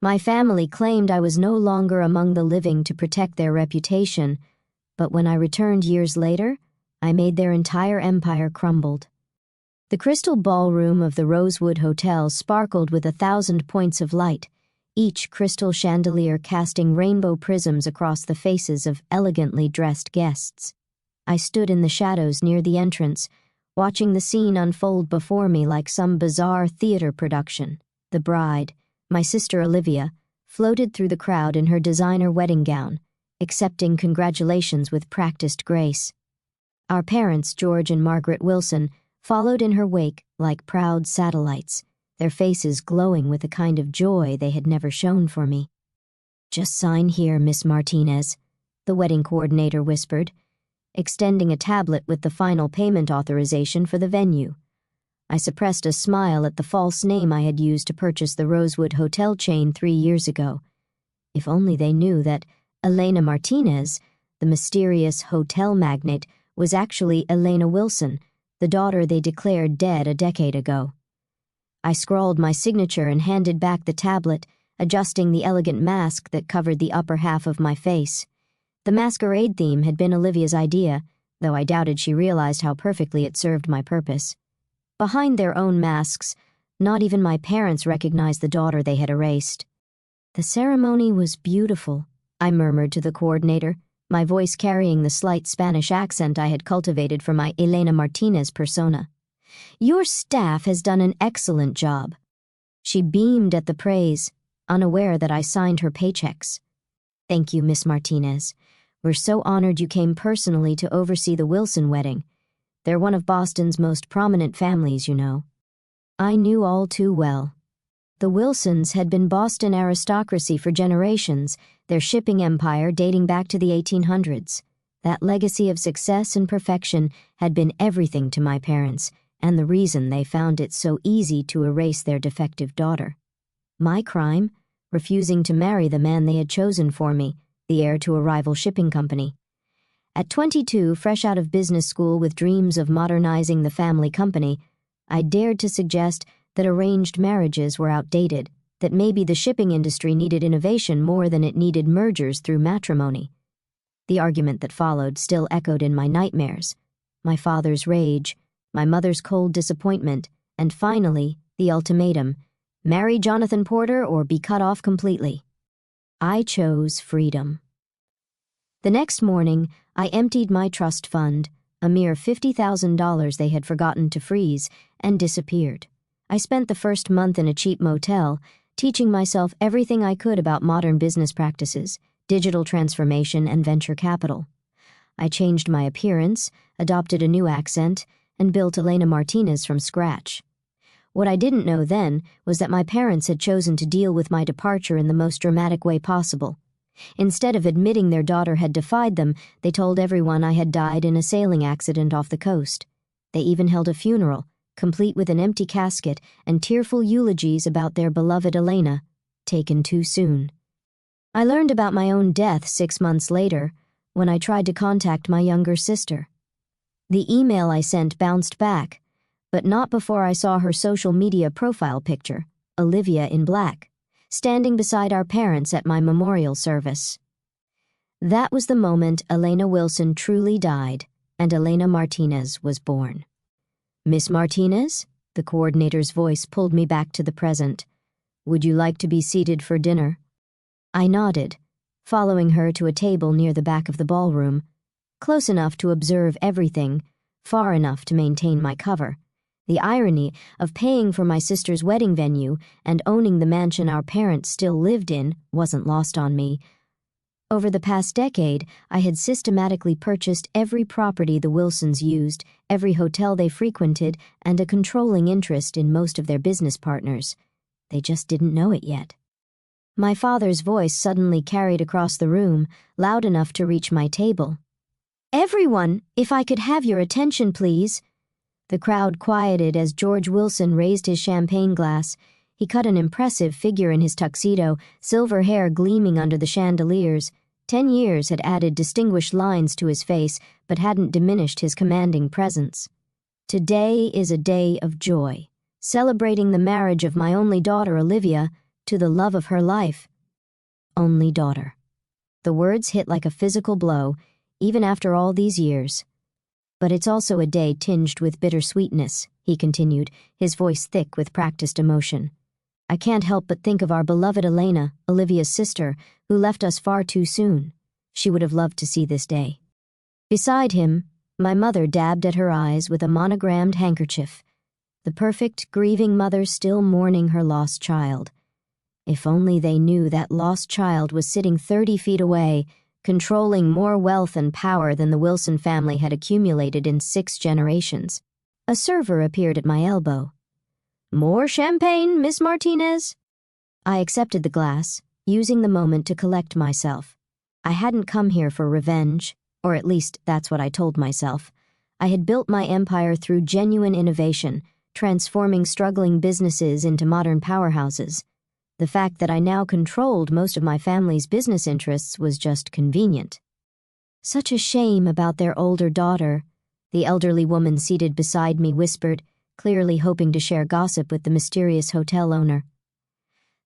My family claimed I was no longer among the living to protect their reputation, but when I returned years later, I made their entire empire crumbled. The crystal ballroom of the Rosewood Hotel sparkled with 1,000 points of light, each crystal chandelier casting rainbow prisms across the faces of elegantly dressed guests. I stood in the shadows near the entrance, watching the scene unfold before me like some bizarre theater production. The bride, my sister Olivia, floated through the crowd in her designer wedding gown, accepting congratulations with practiced grace. Our parents, George and Margaret Wilson, followed in her wake like proud satellites, their faces glowing with a kind of joy they had never shown for me. "Just sign here, Miss Martinez," the wedding coordinator whispered, extending a tablet with the final payment authorization for the venue. I suppressed a smile at the false name I had used to purchase the Rosewood Hotel chain 3 years ago. If only they knew that Elena Martinez, the mysterious hotel magnate, was actually Elena Wilson, the daughter they declared dead a decade ago. I scrawled my signature and handed back the tablet, adjusting the elegant mask that covered the upper half of my face. The masquerade theme had been Olivia's idea, though I doubted she realized how perfectly it served my purpose. Behind their own masks, not even my parents recognized the daughter they had erased. "The ceremony was beautiful," I murmured to the coordinator, my voice carrying the slight Spanish accent I had cultivated for my Elena Martinez persona. "Your staff has done an excellent job." She beamed at the praise, unaware that I signed her paychecks. "Thank you, Miss Martinez. We're so honored you came personally to oversee the Wilson wedding. They're one of Boston's most prominent families, you know." I knew all too well. The Wilsons had been Boston aristocracy for generations, their shipping empire dating back to the 1800s. That legacy of success and perfection had been everything to my parents, and the reason they found it so easy to erase their defective daughter. My crime? Refusing to marry the man they had chosen for me, the heir to a rival shipping company. At 22, fresh out of business school with dreams of modernizing the family company, I dared to suggest that arranged marriages were outdated, that maybe the shipping industry needed innovation more than it needed mergers through matrimony. The argument that followed still echoed in my nightmares. My father's rage, my mother's cold disappointment, and finally, the ultimatum: marry Jonathan Porter or be cut off completely. I chose freedom. The next morning, I emptied my trust fund, a mere $50,000 they had forgotten to freeze, and disappeared. I spent the first month in a cheap motel, teaching myself everything I could about modern business practices, digital transformation, and venture capital. I changed my appearance, adopted a new accent, and built Elena Martinez from scratch. What I didn't know then was that my parents had chosen to deal with my departure in the most dramatic way possible. Instead of admitting their daughter had defied them, they told everyone I had died in a sailing accident off the coast. They even held a funeral, complete with an empty casket and tearful eulogies about their beloved Elena, taken too soon. I learned about my own death 6 months later, when I tried to contact my younger sister. The email I sent bounced back, but not before I saw her social media profile picture, Olivia in black, standing beside our parents at my memorial service. That was the moment Elena Wilson truly died, and Elena Martinez was born. "Miss Martinez?" The coordinator's voice pulled me back to the present. "Would you like to be seated for dinner?" I nodded, following her to a table near the back of the ballroom, close enough to observe everything, far enough to maintain my cover. The irony of paying for my sister's wedding venue and owning the mansion our parents still lived in wasn't lost on me. Over the past decade, I had systematically purchased every property the Wilsons used, every hotel they frequented, and a controlling interest in most of their business partners. They just didn't know it yet. My father's voice suddenly carried across the room, loud enough to reach my table. "Everyone, if I could have your attention, please." The crowd quieted as George Wilson raised his champagne glass. He cut an impressive figure in his tuxedo, silver hair gleaming under the chandeliers. 10 years had added distinguished lines to his face, but hadn't diminished his commanding presence. "Today is a day of joy, celebrating the marriage of my only daughter, Olivia, to the love of her life. Only daughter. The words hit like a physical blow, even after all these years. But it's also a day tinged with bittersweetness, he continued, his voice thick with practiced emotion. I can't help but think of our beloved Elena, Olivia's sister, who left us far too soon. She would have loved to see this day. Beside him, my mother dabbed at her eyes with a monogrammed handkerchief, the perfect, grieving mother still mourning her lost child. If only they knew that lost child was sitting 30 feet away, controlling more wealth and power than the Wilson family had accumulated in 6 generations. A server appeared at my elbow. "More champagne, Miss Martinez?" I accepted the glass, using the moment to collect myself. I hadn't come here for revenge, or at least that's what I told myself. I had built my empire through genuine innovation, transforming struggling businesses into modern powerhouses. The fact that I now controlled most of my family's business interests was just convenient. Such a shame about their older daughter, the elderly woman seated beside me whispered, clearly hoping to share gossip with the mysterious hotel owner.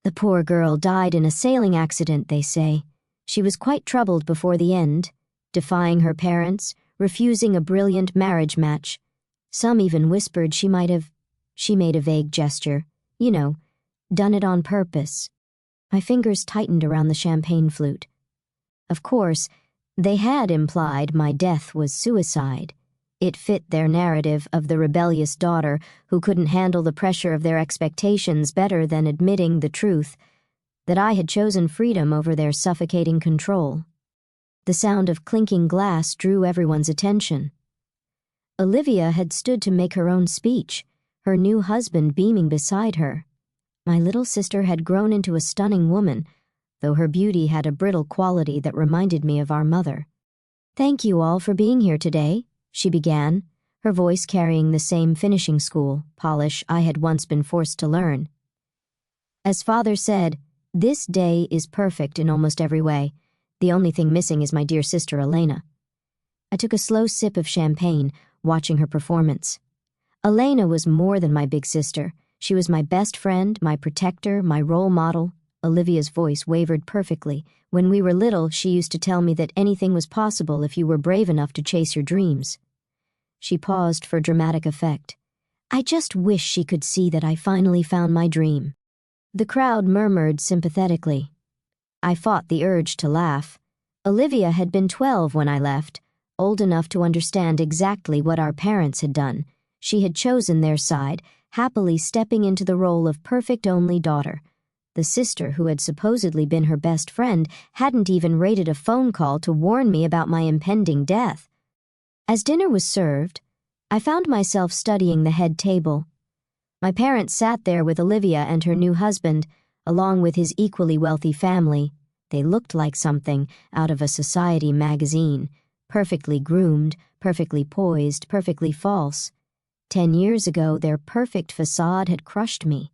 The poor girl died in a sailing accident, they say. She was quite troubled before the end, defying her parents, refusing a brilliant marriage match. Some even whispered she made a vague gesture, done it on purpose. My fingers tightened around the champagne flute. Of course, they had implied my death was suicide. It fit their narrative of the rebellious daughter who couldn't handle the pressure of their expectations better than admitting the truth, that I had chosen freedom over their suffocating control. The sound of clinking glass drew everyone's attention. Olivia had stood to make her own speech, her new husband beaming beside her. My little sister had grown into a stunning woman, though her beauty had a brittle quality that reminded me of our mother. "Thank you all for being here today," she began, her voice carrying the same finishing school polish I had once been forced to learn. As Father said, this day is perfect in almost every way. The only thing missing is my dear sister Elena. I took a slow sip of champagne, watching her performance. Elena was more than my big sister. She was my best friend, my protector, my role model. Olivia's voice wavered perfectly. When we were little, she used to tell me that anything was possible if you were brave enough to chase your dreams. She paused for dramatic effect. I just wish she could see that I finally found my dream. The crowd murmured sympathetically. I fought the urge to laugh. Olivia had been 12 when I left, old enough to understand exactly what our parents had done. She had chosen their side, happily stepping into the role of perfect only daughter. The sister who had supposedly been her best friend hadn't even rated a phone call to warn me about my impending death. As dinner was served, I found myself studying the head table. My parents sat there with Olivia and her new husband, along with his equally wealthy family. They looked like something out of a society magazine, perfectly groomed, perfectly poised, perfectly false. 10 years ago, their perfect facade had crushed me.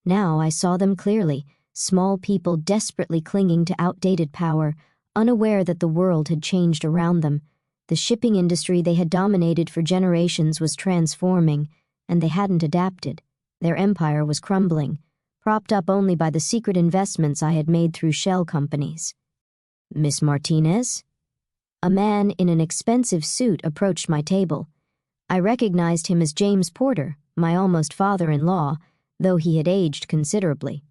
Now I saw them clearly, small people desperately clinging to outdated power, unaware that the world had changed around them. The shipping industry they had dominated for generations was transforming, and they hadn't adapted. Their empire was crumbling, propped up only by the secret investments I had made through shell companies. "Miss Martinez?" A man in an expensive suit approached my table. I recognized him as James Porter, my almost father-in-law, though he had aged considerably.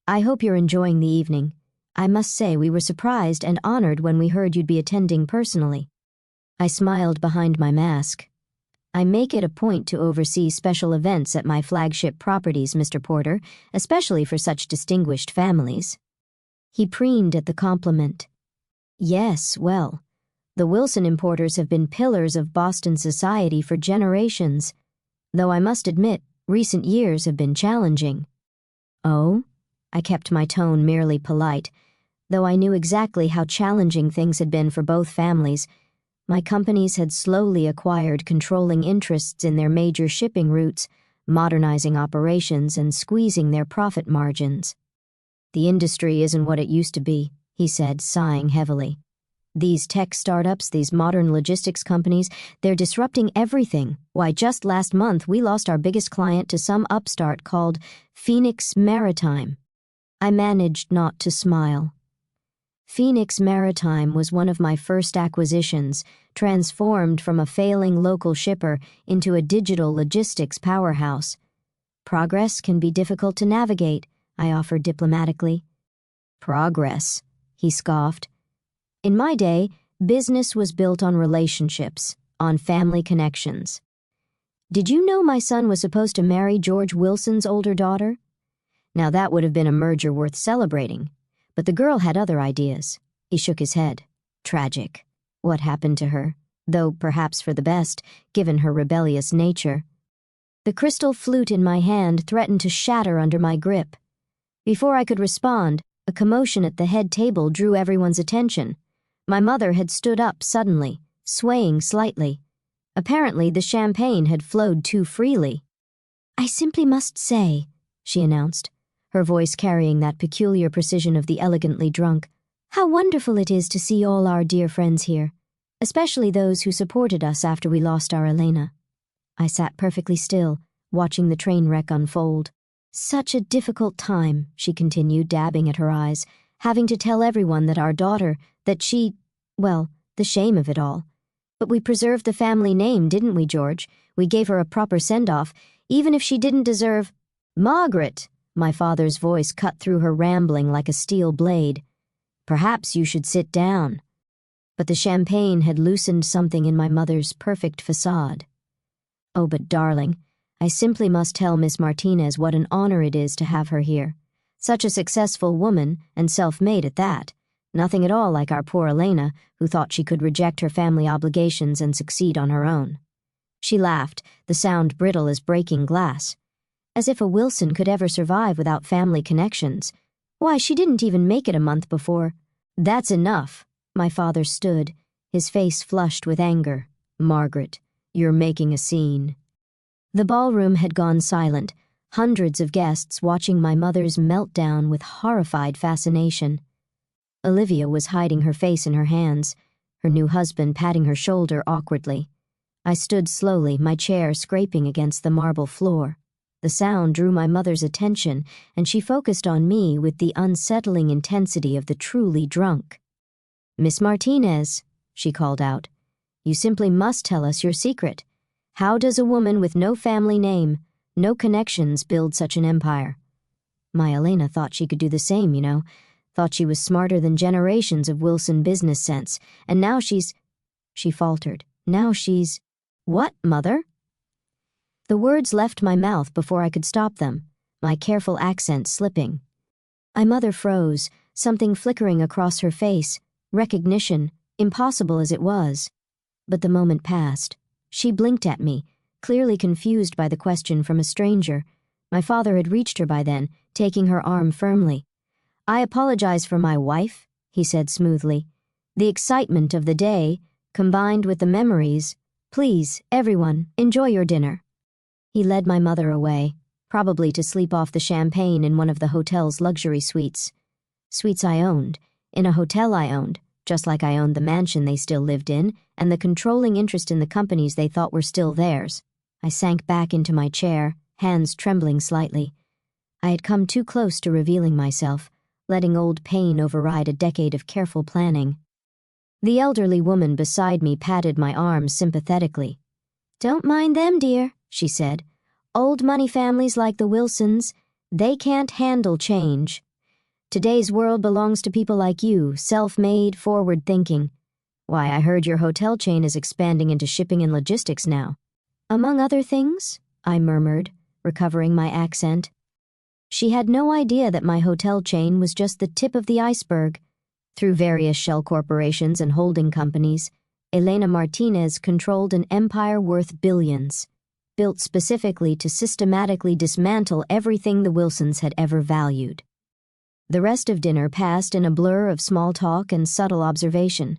"I hope you're enjoying the evening. I must say we were surprised and honored when we heard you'd be attending personally." I smiled behind my mask. "I make it a point to oversee special events at my flagship properties, Mr. Porter, especially for such distinguished families." He preened at the compliment. "Yes, well, the Wilson importers have been pillars of Boston society for generations, though I must admit, recent years have been challenging." "Oh?" I kept my tone merely polite, though I knew exactly how challenging things had been for both families. My companies had slowly acquired controlling interests in their major shipping routes, modernizing operations and squeezing their profit margins. "The industry isn't what it used to be," he said, sighing heavily. "These tech startups, these modern logistics companies, they're disrupting everything. Why, just last month we lost our biggest client to some upstart called Phoenix Maritime." I managed not to smile. Phoenix Maritime was one of my first acquisitions, transformed from a failing local shipper into a digital logistics powerhouse. Progress can be difficult to navigate, I offered diplomatically. Progress, he scoffed. In my day, business was built on relationships, on family connections. Did you know my son was supposed to marry George Wilson's older daughter? Now that would have been a merger worth celebrating, but the girl had other ideas. He shook his head. Tragic. What happened to her? Though perhaps for the best, given her rebellious nature. The crystal flute in my hand threatened to shatter under my grip. Before I could respond, a commotion at the head table drew everyone's attention. My mother had stood up suddenly, swaying slightly. Apparently, the champagne had flowed too freely. "I simply must say," she announced, her voice carrying that peculiar precision of the elegantly drunk, "how wonderful it is to see all our dear friends here, especially those who supported us after we lost our Elena." I sat perfectly still, watching the train wreck unfold. "Such a difficult time," she continued, dabbing at her eyes, "having to tell everyone that our daughter, that she, well, the shame of it all. But we preserved the family name, didn't we, George? We gave her a proper send-off, even if she didn't deserve—" "Margaret!" My father's voice cut through her rambling like a steel blade. "Perhaps you should sit down." But the champagne had loosened something in my mother's perfect facade. "Oh, but darling, I simply must tell Miss Martinez what an honor it is to have her here. Such a successful woman, and self-made at that. Nothing at all like our poor Elena, who thought she could reject her family obligations and succeed on her own." She laughed, the sound brittle as breaking glass. "As if a Wilson could ever survive without family connections. Why, she didn't even make it a month before—" "That's enough." My father stood, his face flushed with anger. "Margaret, you're making a scene." The ballroom had gone silent, hundreds of guests watching my mother's meltdown with horrified fascination. Olivia was hiding her face in her hands, her new husband patting her shoulder awkwardly. I stood slowly, my chair scraping against the marble floor. The sound drew my mother's attention, and she focused on me with the unsettling intensity of the truly drunk. "Miss Martinez," she called out, "you simply must tell us your secret. How does a woman with no family name, no connections, build such an empire?" My Elena thought she could do the same, you know. Thought she was smarter than generations of Wilson business sense, and now she's— She faltered. "Now she's—" "What, Mother?" The words left my mouth before I could stop them, my careful accent slipping. My mother froze, something flickering across her face, recognition, impossible as it was. But the moment passed. She blinked at me, clearly confused by the question from a stranger. My father had reached her by then, taking her arm firmly. "I apologize for my wife," he said smoothly. "The excitement of the day, combined with the memories. Please, everyone, enjoy your dinner." He led my mother away, probably to sleep off the champagne in one of the hotel's luxury suites. Suites I owned, in a hotel I owned, just like I owned the mansion they still lived in, and the controlling interest in the companies they thought were still theirs. I sank back into my chair, hands trembling slightly. I had come too close to revealing myself, letting old pain override a decade of careful planning. The elderly woman beside me patted my arm sympathetically. "Don't mind them, dear," she said. "Old money families like the Wilsons, they can't handle change. Today's world belongs to people like you, self-made, forward-thinking. Why, I heard your hotel chain is expanding into shipping and logistics now." "Among other things," I murmured, recovering my accent. She had no idea that my hotel chain was just the tip of the iceberg. Through various shell corporations and holding companies, Elena Martinez controlled an empire worth billions, built specifically to systematically dismantle everything the Wilsons had ever valued. The rest of dinner passed in a blur of small talk and subtle observation.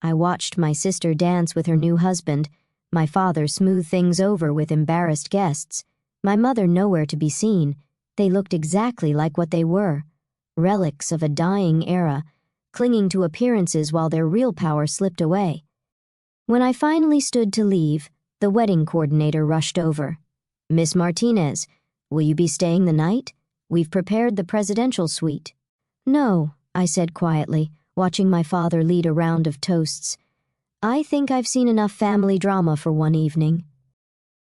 I watched my sister dance with her new husband, my father smooth things over with embarrassed guests, my mother nowhere to be seen. They looked exactly like what they were, relics of a dying era, clinging to appearances while their real power slipped away. When I finally stood to leave, the wedding coordinator rushed over. "Miss Martinez, will you be staying the night? We've prepared the presidential suite." "No," I said quietly, watching my father lead a round of toasts. "I think I've seen enough family drama for one evening."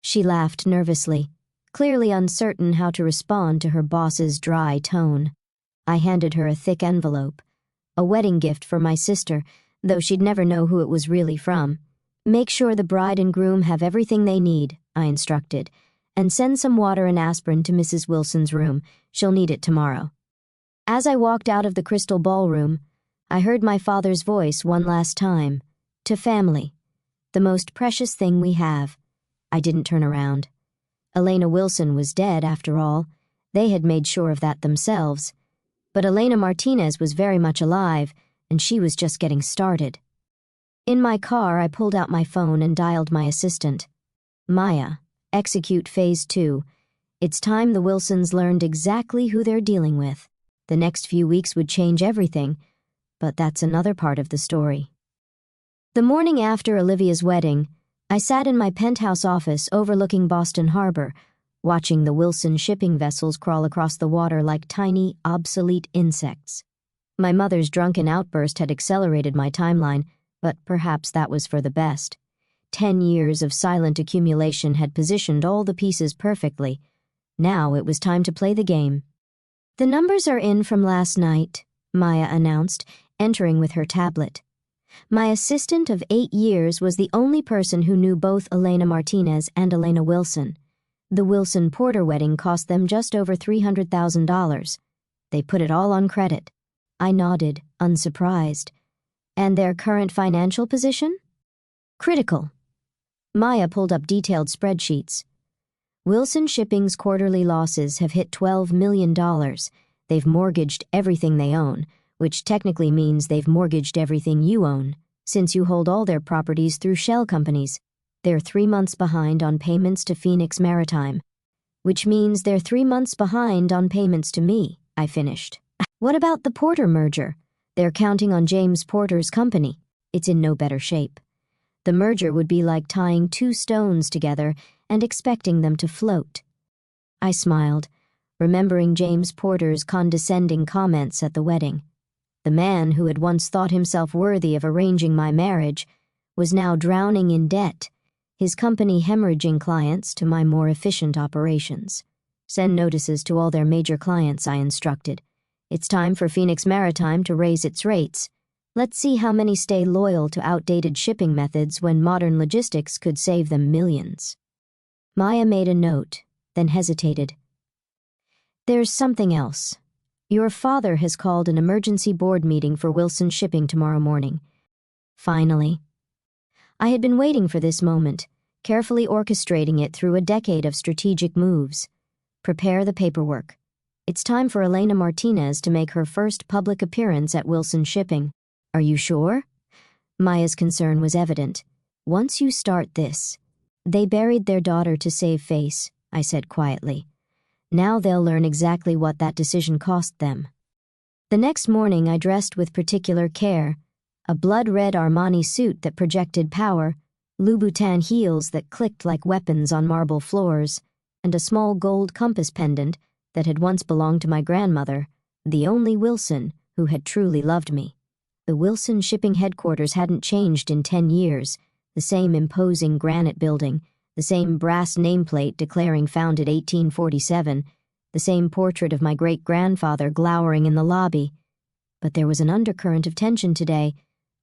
She laughed nervously, clearly uncertain how to respond to her boss's dry tone. I handed her a thick envelope, a wedding gift for my sister, though she'd never know who it was really from. "Make sure the bride and groom have everything they need," I instructed, "and send some water and aspirin to Mrs. Wilson's room. She'll need it tomorrow." As I walked out of the crystal ballroom, I heard my father's voice one last time. "To family. The most precious thing we have." I didn't turn around. Elena Wilson was dead, after all. They had made sure of that themselves. But Elena Martinez was very much alive, and she was just getting started. In my car, I pulled out my phone and dialed my assistant. "Maya, execute Phase 2. It's time the Wilsons learned exactly who they're dealing with. The next few weeks would change everything, but that's another part of the story." The morning after Olivia's wedding, I sat in my penthouse office overlooking Boston Harbor, watching the Wilson shipping vessels crawl across the water like tiny, obsolete insects. My mother's drunken outburst had accelerated my timeline, but perhaps that was for the best. 10 years of silent accumulation had positioned all the pieces perfectly. Now it was time to play the game. "The numbers are in from last night," Maya announced, entering with her tablet. My assistant of 8 years was the only person who knew both Elena Martinez and Elena Wilson. The Wilson-Porter wedding cost them just over $300,000. They put it all on credit. I nodded, unsurprised. "And their current financial position?" "Critical." Maya pulled up detailed spreadsheets. "Wilson Shipping's quarterly losses have hit $12 million. They've mortgaged everything they own, which technically means they've mortgaged everything you own, since you hold all their properties through shell companies. They're 3 months behind on payments to Phoenix Maritime, which means they're 3 months behind on payments to me," I finished. "What about the Porter merger? They're counting on James Porter's company. It's in no better shape. The merger would be like tying 2 stones together and expecting them to float." I smiled, remembering James Porter's condescending comments at the wedding. The man who had once thought himself worthy of arranging my marriage was now drowning in debt, his company hemorrhaging clients to my more efficient operations. "Send notices to all their major clients," I instructed. "It's time for Phoenix Maritime to raise its rates. Let's see how many stay loyal to outdated shipping methods when modern logistics could save them millions." Maya made a note, then hesitated. "There's something else. Your father has called an emergency board meeting for Wilson Shipping tomorrow morning." Finally. I had been waiting for this moment, carefully orchestrating it through a decade of strategic moves. Prepare the paperwork. It's time for Elena Martinez to make her first public appearance at Wilson Shipping. "Are you sure?" Maya's concern was evident. "Once you start this..." "They buried their daughter to save face," I said quietly. "Now they'll learn exactly what that decision cost them." The next morning I dressed with particular care. A blood-red Armani suit that projected power, Louboutin heels that clicked like weapons on marble floors, and a small gold compass pendant that had once belonged to my grandmother, the only Wilson who had truly loved me. The Wilson Shipping headquarters hadn't changed in 10 years, the same imposing granite building, the same brass nameplate declaring founded 1847, the same portrait of my great-grandfather glowering in the lobby. But there was an undercurrent of tension today,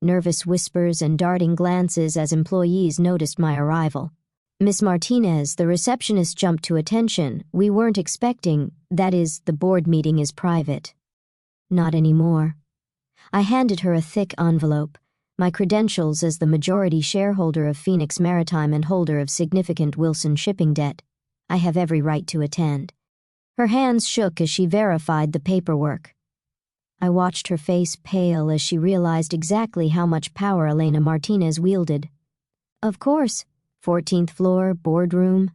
nervous whispers and darting glances as employees noticed my arrival. "Miss Martinez," the receptionist jumped to attention. "We weren't expecting, that is, the board meeting is private." "Not anymore." I handed her a thick envelope, my credentials as the majority shareholder of Phoenix Maritime and holder of significant Wilson shipping debt. "I have every right to attend." Her hands shook as she verified the paperwork. I watched her face pale as she realized exactly how much power Elena Martinez wielded. "Of course. 14th floor, boardroom."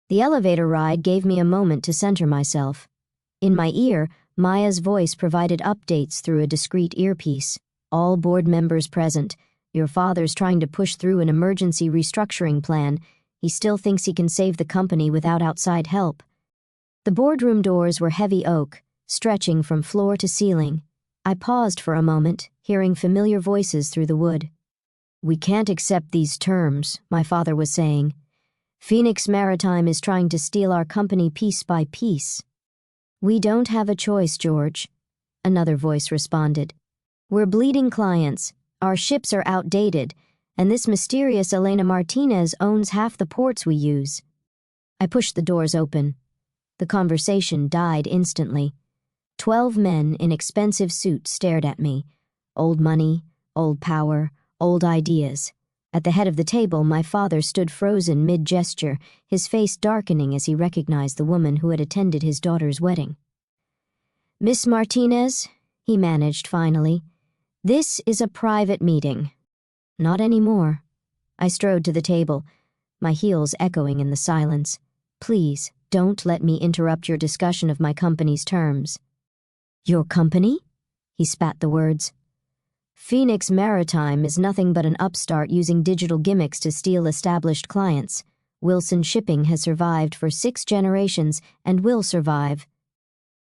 The elevator ride gave me a moment to center myself. In my ear, Maya's voice provided updates through a discreet earpiece. "All board members present. Your father's trying to push through an emergency restructuring plan. He still thinks he can save the company without outside help." The boardroom doors were heavy oak, stretching from floor to ceiling. I paused for a moment, hearing familiar voices through the wood. "We can't accept these terms," my father was saying. "Phoenix Maritime is trying to steal our company piece by piece." "We don't have a choice, George," another voice responded. "We're bleeding clients, our ships are outdated, and this mysterious Elena Martinez owns half the ports we use." I pushed the doors open. The conversation died instantly. 12 men in expensive suits stared at me. Old money, old power, old ideas. At the head of the table, my father stood frozen mid-gesture, his face darkening as he recognized the woman who had attended his daughter's wedding. "Miss Martinez," he managed finally, "this is a private meeting." "Not anymore." I strode to the table, my heels echoing in the silence. "Please, don't let me interrupt your discussion of my company's terms." "Your company?" He spat the words. "Phoenix Maritime is nothing but an upstart using digital gimmicks to steal established clients. Wilson Shipping has survived for 6 generations and will survive.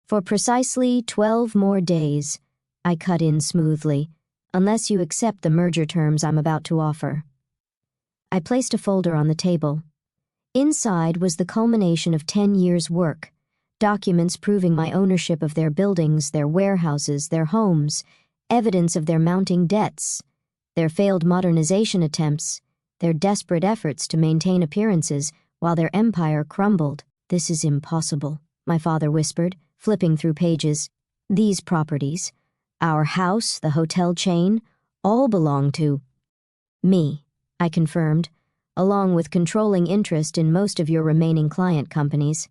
For precisely 12 more days," I cut in smoothly, "unless you accept the merger terms I'm about to offer." I placed a folder on the table. Inside was the culmination of 10 years' work, documents proving my ownership of their buildings, their warehouses, their homes, evidence of their mounting debts, their failed modernization attempts, their desperate efforts to maintain appearances while their empire crumbled. "This is impossible," my father whispered, flipping through pages. "These properties, our house, the hotel chain, all belong to me," I confirmed, "along with controlling interest in most of your remaining client companies.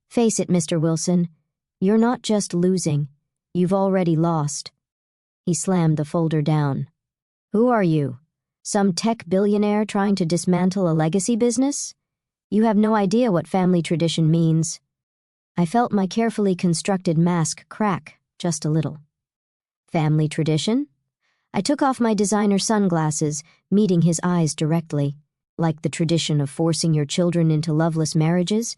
Face it, Mr. Wilson, you're not just losing, you've already lost." He slammed the folder down. "Who are you? Some tech billionaire trying to dismantle a legacy business? You have no idea what family tradition means." I felt my carefully constructed mask crack just a little. "Family tradition?" I took off my designer sunglasses, meeting his eyes directly. "Like the tradition of forcing your children into loveless marriages?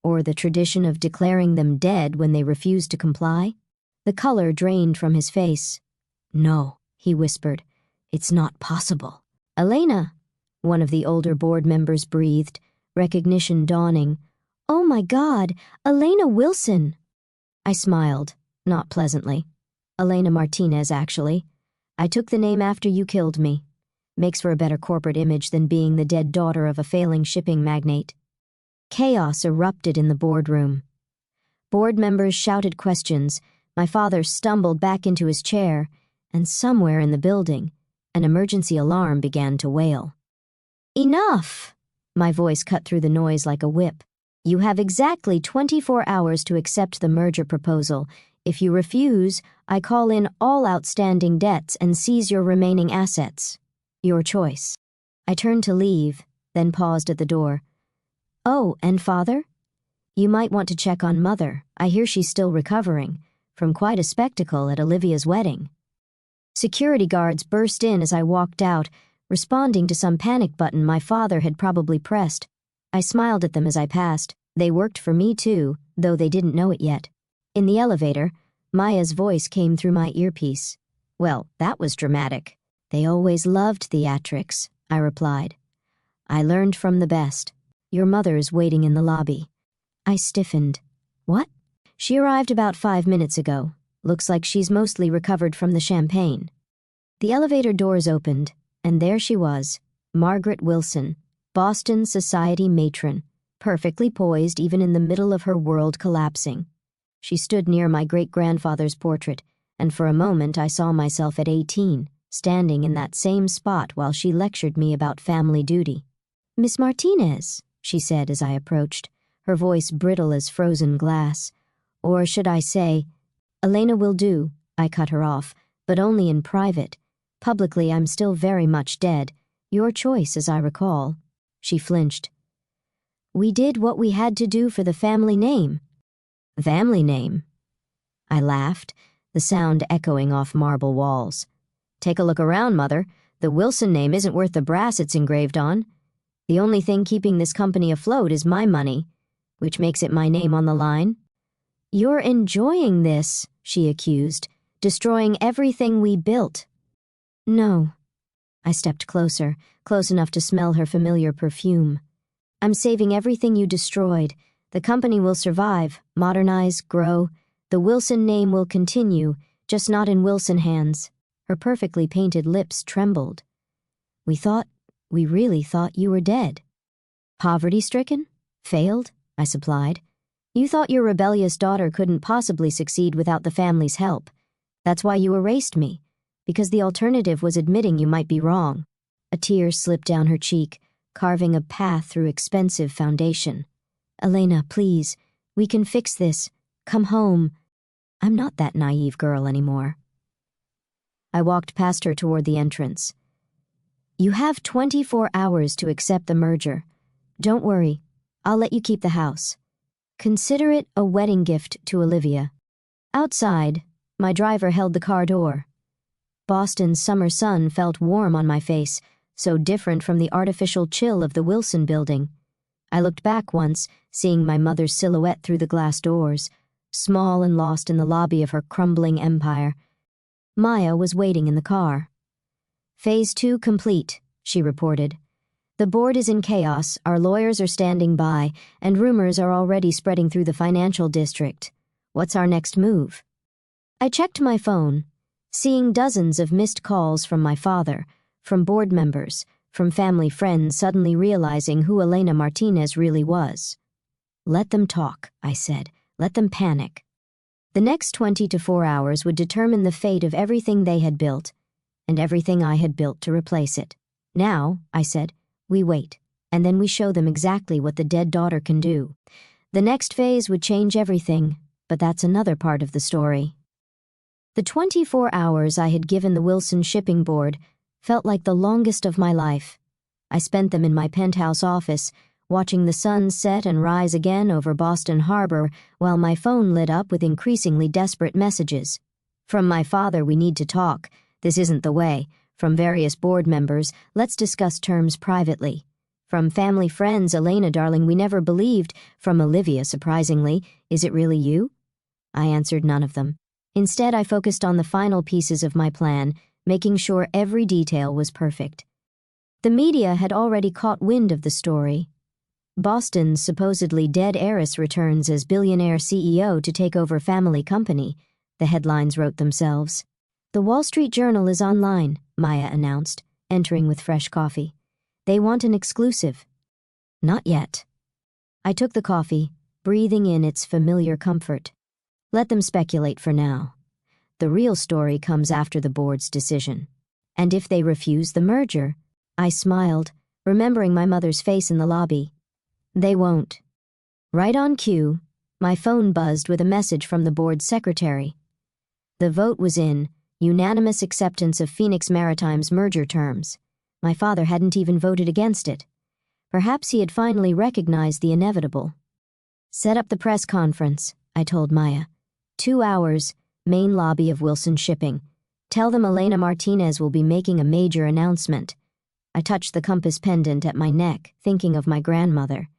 Or the tradition of declaring them dead when they refuse to comply?" The color drained from his face. "No," he whispered. "It's not possible." "Elena," one of the older board members breathed, recognition dawning. "Oh my God, Elena Wilson!" I smiled, not pleasantly. "Elena Martinez, actually. I took the name after you killed me. Makes for a better corporate image than being the dead daughter of a failing shipping magnate." Chaos erupted in the boardroom. Board members shouted questions, my father stumbled back into his chair, and somewhere in the building, an emergency alarm began to wail. "Enough!" My voice cut through the noise like a whip. "You have exactly 24 hours to accept the merger proposal. If you refuse, I call in all outstanding debts and seize your remaining assets. Your choice." I turned to leave, then paused at the door. "Oh, and father? You might want to check on mother. I hear she's still recovering from quite a spectacle at Olivia's wedding." Security guards burst in as I walked out, responding to some panic button my father had probably pressed. I smiled at them as I passed. They worked for me too, though they didn't know it yet. In the elevator, Maya's voice came through my earpiece. "Well, that was dramatic." "They always loved theatrics," I replied. "I learned from the best. Your mother's waiting in the lobby." I stiffened. "What?" "She arrived about 5 minutes ago. Looks like she's mostly recovered from the champagne." The elevator doors opened, and there she was, Margaret Wilson, Boston society matron, perfectly poised even in the middle of her world collapsing. She stood near my great-grandfather's portrait, and for a moment I saw myself at 18, standing in that same spot while she lectured me about family duty. "Miss Martinez," she said as I approached, her voice brittle as frozen glass. "Or should I say, Elena will do," I cut her off, "but only in private. Publicly, I'm still very much dead. Your choice, as I recall." She flinched. "We did what we had to do for the family name." "Family name?" I laughed, the sound echoing off marble walls. "Take a look around, Mother. The Wilson name isn't worth the brass it's engraved on. The only thing keeping this company afloat is my money. which makes it my name on the line. You're enjoying this, she accused, destroying everything we built. No. I stepped closer, close enough to smell her familiar perfume. I'm saving everything you destroyed. The company will survive, modernize, grow. The Wilson name will continue, just not in Wilson hands. Her perfectly painted lips trembled. We really thought you were dead. Poverty-stricken? Failed? I supplied. You thought your rebellious daughter couldn't possibly succeed without the family's help. That's why you erased me, because the alternative was admitting you might be wrong. A tear slipped down her cheek, carving a path through expensive foundation. Elena, please, we can fix this. Come home. I'm not that naive girl anymore. I walked past her toward the entrance. You have 24 hours to accept the merger. Don't worry, I'll let you keep the house. Consider it a wedding gift to Olivia. Outside, my driver held the car door. Boston's summer sun felt warm on my face, so different from the artificial chill of the Wilson building. I looked back once, seeing my mother's silhouette through the glass doors, small and lost in the lobby of her crumbling empire. Maya was waiting in the car. Phase 2 complete, she reported. The board is in chaos, our lawyers are standing by, and rumors are already spreading through the financial district. What's our next move? I checked my phone, seeing dozens of missed calls from my father, from board members, from family friends suddenly realizing who Elena Martinez really was. Let them talk, I said. Let them panic. The next 24 hours would determine the fate of everything they had built, and everything I had built to replace it. Now, I said, we wait, and then we show them exactly what the dead daughter can do. The next phase would change everything, but that's another part of the story. The 24 hours I had given the Wilson Shipping Board felt like the longest of my life. I spent them in my penthouse office, watching the sun set and rise again over Boston Harbor while my phone lit up with increasingly desperate messages. From my father, we need to talk. This isn't the way. From various board members, let's discuss terms privately. From family friends, Elena, darling, we never believed. From Olivia, surprisingly, is it really you? I answered none of them. Instead, I focused on the final pieces of my plan, making sure every detail was perfect. The media had already caught wind of the story. Boston's supposedly dead heiress returns as billionaire CEO to take over family company, the headlines wrote themselves. The Wall Street Journal is online, Maya announced, entering with fresh coffee. They want an exclusive. Not yet. I took the coffee, breathing in its familiar comfort. Let them speculate for now. The real story comes after the board's decision. And if they refuse the merger, I smiled, remembering my mother's face in the lobby. They won't. Right on cue, my phone buzzed with a message from the board's secretary. The vote was in, unanimous acceptance of Phoenix Maritime's merger terms. My father hadn't even voted against it. Perhaps he had finally recognized the inevitable. Set up the press conference, I told Maya. 2 hours, main lobby of Wilson Shipping. Tell them Elena Martinez will be making a major announcement. I touched the compass pendant at my neck, thinking of my grandmother.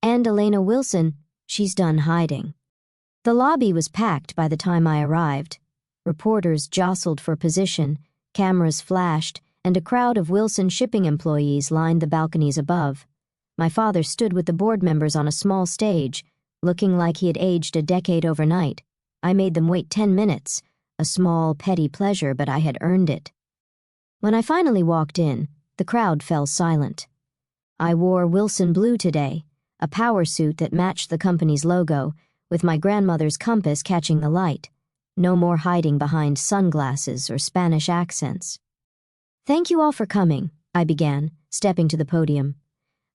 And Elena Wilson, she's done hiding. The lobby was packed by the time I arrived. Reporters jostled for position, cameras flashed, and a crowd of Wilson Shipping employees lined the balconies above. My father stood with the board members on a small stage, looking like he had aged a decade overnight. I made them wait 10 minutes, a small, petty pleasure, but I had earned it. When I finally walked in, the crowd fell silent. I wore Wilson blue today, a power suit that matched the company's logo, with my grandmother's compass catching the light. No more hiding behind sunglasses or Spanish accents. Thank you all for coming, I began, stepping to the podium.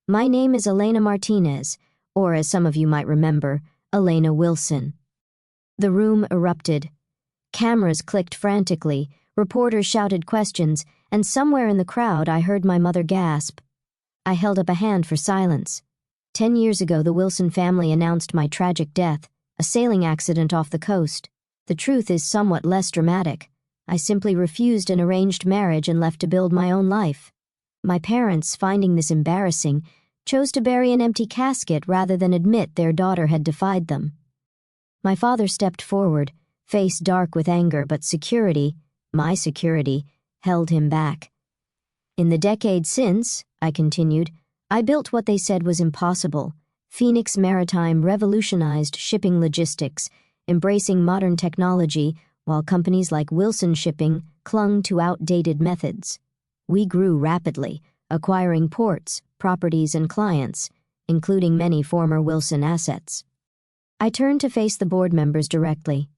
My name is Elena Martinez, or as some of you might remember, Elena Wilson. The room erupted. Cameras clicked frantically, reporters shouted questions, and somewhere in the crowd I heard my mother gasp. I held up a hand for silence. 10 years ago, the Wilson family announced my tragic death, a sailing accident off the coast. The truth is somewhat less dramatic. I simply refused an arranged marriage and left to build my own life. My parents, finding this embarrassing, chose to bury an empty casket rather than admit their daughter had defied them. My father stepped forward, face dark with anger, but security, my security, held him back. In the decade since, I continued, I built what they said was impossible. Phoenix Maritime revolutionized shipping logistics, embracing modern technology, while companies like Wilson Shipping clung to outdated methods. We grew rapidly, acquiring ports, properties, and clients, including many former Wilson assets. I turned to face the board members directly.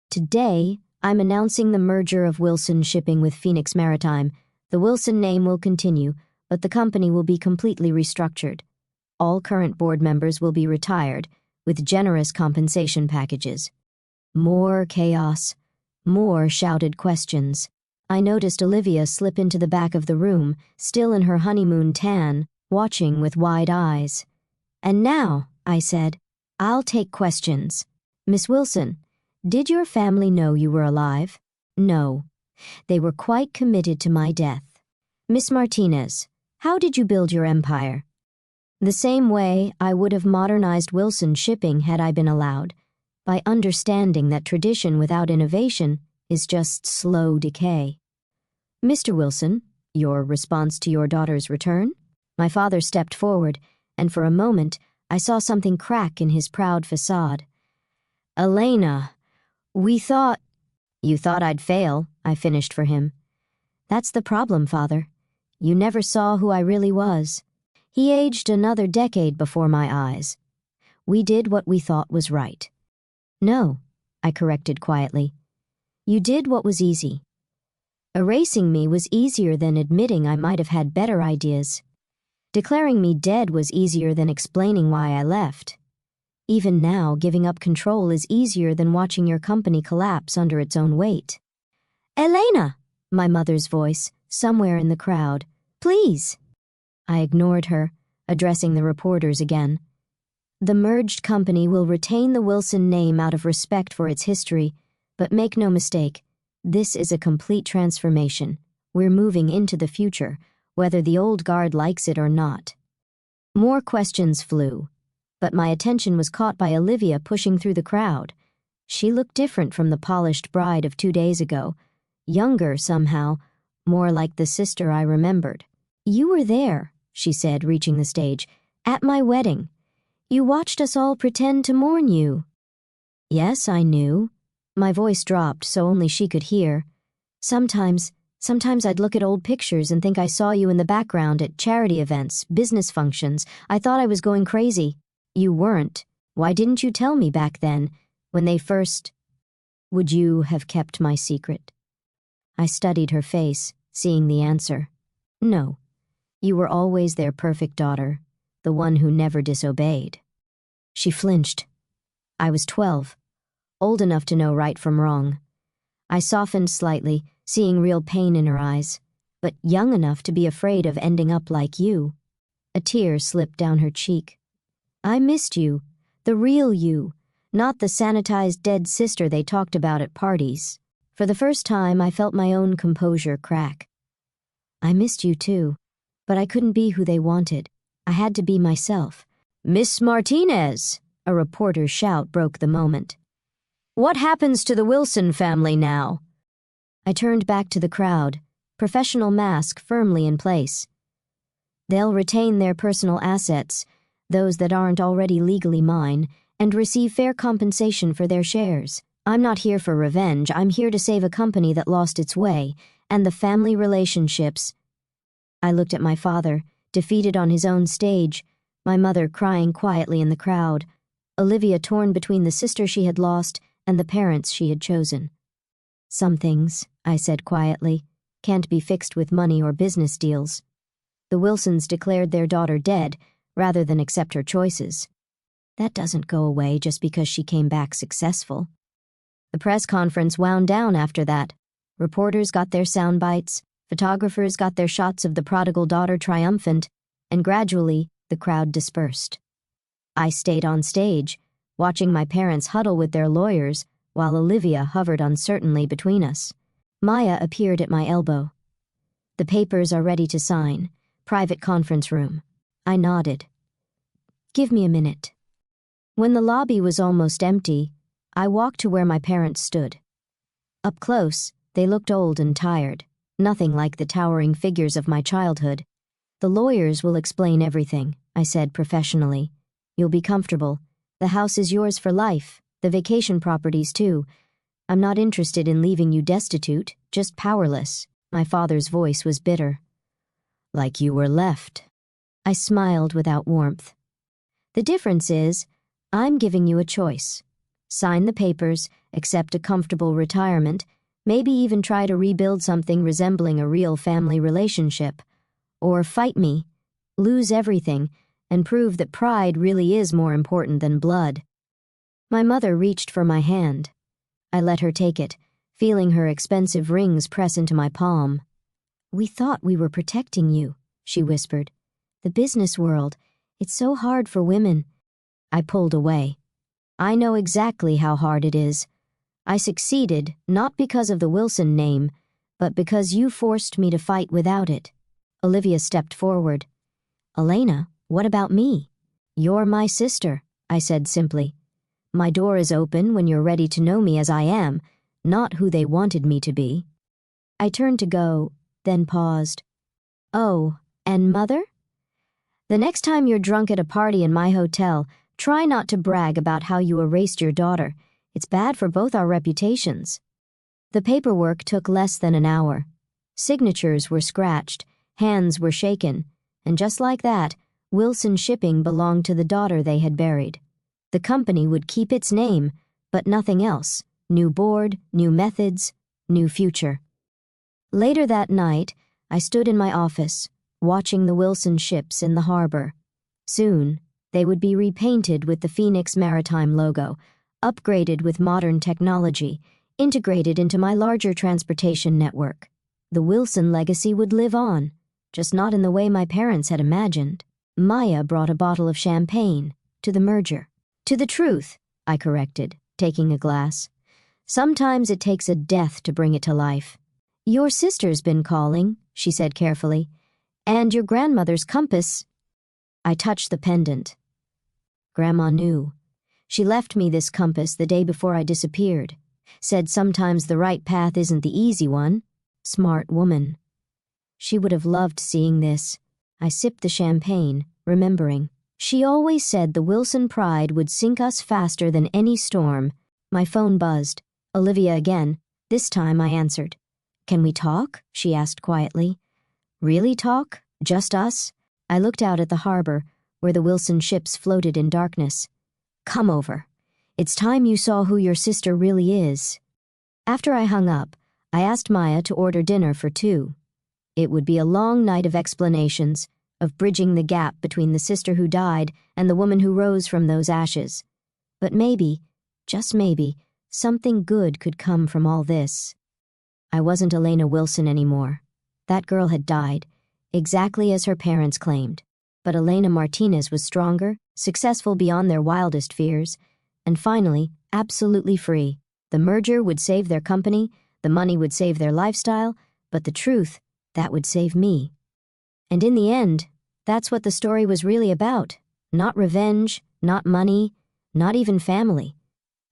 Today, I'm announcing the merger of Wilson Shipping with Phoenix Maritime. The Wilson name will continue, but the company will be completely restructured. All current board members will be retired, with generous compensation packages. More chaos. More shouted questions. I noticed Olivia slip into the back of the room, still in her honeymoon tan, watching with wide eyes. And now, I said, I'll take questions. Miss Wilson, did your family know you were alive? No. They were quite committed to my death. Miss Martinez, how did you build your empire? The same way I would have modernized Wilson Shipping had I been allowed, by understanding that tradition without innovation is just slow decay. Mr. Wilson, your response to your daughter's return? My father stepped forward, and for a moment I saw something crack in his proud facade. Elena, we thought... You thought I'd fail, I finished for him. That's the problem, Father. You never saw who I really was. He aged another decade before my eyes. We did what we thought was right. No, I corrected quietly. You did what was easy. Erasing me was easier than admitting I might have had better ideas. Declaring me dead was easier than explaining why I left. Even now, giving up control is easier than watching your company collapse under its own weight. Elena! My mother's voice, somewhere in the crowd. Please! I ignored her, addressing the reporters again. The merged company will retain the Wilson name out of respect for its history, but make no mistake, this is a complete transformation. We're moving into the future, whether the old guard likes it or not. More questions flew, but my attention was caught by Olivia pushing through the crowd. She looked different from the polished bride of 2 days ago, younger somehow, more like the sister I remembered. You were there, she said, reaching the stage, at my wedding. You watched us all pretend to mourn you. Yes, I knew. My voice dropped so only she could hear. Sometimes I'd look at old pictures and think I saw you in the background at charity events, business functions. I thought I was going crazy. You weren't. Why didn't you tell me back then, when they first... Would you have kept my secret? I studied her face, seeing the answer. No. You were always their perfect daughter, the one who never disobeyed. She flinched. I was 12, old enough to know right from wrong. I softened slightly, seeing real pain in her eyes, but young enough to be afraid of ending up like you. A tear slipped down her cheek. I missed you, the real you, not the sanitized dead sister they talked about at parties. For the first time, I felt my own composure crack. I missed you too, but I couldn't be who they wanted. I had to be myself. Miss Martinez! A reporter's shout broke the moment. What happens to the Wilson family now? I turned back to the crowd, professional mask firmly in place. They'll retain their personal assets, those that aren't already legally mine, and receive fair compensation for their shares. I'm not here for revenge. I'm here to save a company that lost its way, and the family relationships. I looked at my father, defeated on his own stage, my mother crying quietly in the crowd, Olivia torn between the sister she had lost and the parents she had chosen. Some things, I said quietly, can't be fixed with money or business deals. The Wilsons declared their daughter dead rather than accept her choices. That doesn't go away just because she came back successful. The press conference wound down after that. Reporters got their sound bites, photographers got their shots of the prodigal daughter triumphant, and gradually the crowd dispersed. I stayed on stage, watching my parents huddle with their lawyers while Olivia hovered uncertainly between us. Maya appeared at my elbow. The papers are ready to sign. Private conference room. I nodded, Give me a minute." When the lobby was almost empty, I walked to where my parents stood. Up close, they looked old and tired, nothing like the towering figures of my childhood. "The lawyers will explain everything," I said professionally. "You'll be comfortable. The house is yours for life, the vacation properties too. I'm not interested in leaving you destitute, just powerless." My father's voice was bitter. "Like you were left." I smiled without warmth. "The difference is, I'm giving you a choice. Sign the papers, accept a comfortable retirement, maybe even try to rebuild something resembling a real family relationship. Or fight me, lose everything, and prove that pride really is more important than blood." My mother reached for my hand. I let her take it, feeling her expensive rings press into my palm. "We thought we were protecting you," she whispered. "The business world, it's so hard for women." I pulled away. "I know exactly how hard it is. I succeeded not because of the Wilson name, but because you forced me to fight without it." Olivia stepped forward. "Elena, what about me?" "You're my sister," I said simply. "My door is open when you're ready to know me as I am, not who they wanted me to be." I turned to go, then paused. "Oh, and Mother? The next time you're drunk at a party in my hotel, try not to brag about how you erased your daughter. It's bad for both our reputations." The paperwork took less than an hour. Signatures were scratched, hands were shaken, and just like that, Wilson Shipping belonged to the daughter they had buried. The company would keep its name, but nothing else. New board, new methods, new future. Later that night, I stood in my office, watching the Wilson ships in the harbor. Soon, they would be repainted with the Phoenix Maritime logo, upgraded with modern technology, integrated into my larger transportation network. The Wilson legacy would live on, just not in the way my parents had imagined. Maya brought a bottle of champagne to the merger. "To the truth," I corrected, taking a glass. "Sometimes it takes a death to bring it to life." "Your sister's been calling," she said carefully, "and your grandmother's compass." I touched the pendant. Grandma knew. She left me this compass the day before I disappeared. Said sometimes the right path isn't the easy one. Smart woman. She would have loved seeing this. I sipped the champagne, remembering. She always said the Wilson pride would sink us faster than any storm. My phone buzzed. Olivia again. This time I answered. "Can we talk?" she asked quietly. "Really talk? Just us?" I looked out at the harbor, where the Wilson ships floated in darkness. "Come over. It's time you saw who your sister really is." After I hung up, I asked Maya to order dinner for 2. It would be a long night of explanations, of bridging the gap between the sister who died and the woman who rose from those ashes. But maybe, just maybe, something good could come from all this. I wasn't Elena Wilson anymore. That girl had died, exactly as her parents claimed. But Elena Martinez was stronger, successful beyond their wildest fears, and finally, absolutely free. The merger would save their company, the money would save their lifestyle, but the truth, that would save me. And in the end, that's what the story was really about. Not revenge, not money, not even family.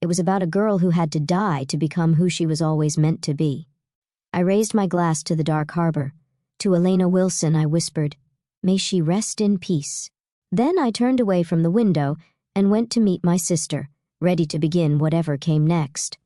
It was about a girl who had to die to become who she was always meant to be. I raised my glass to the dark harbor. To Elena Wilson, I whispered, "May she rest in peace." Then I turned away from the window and went to meet my sister, ready to begin whatever came next.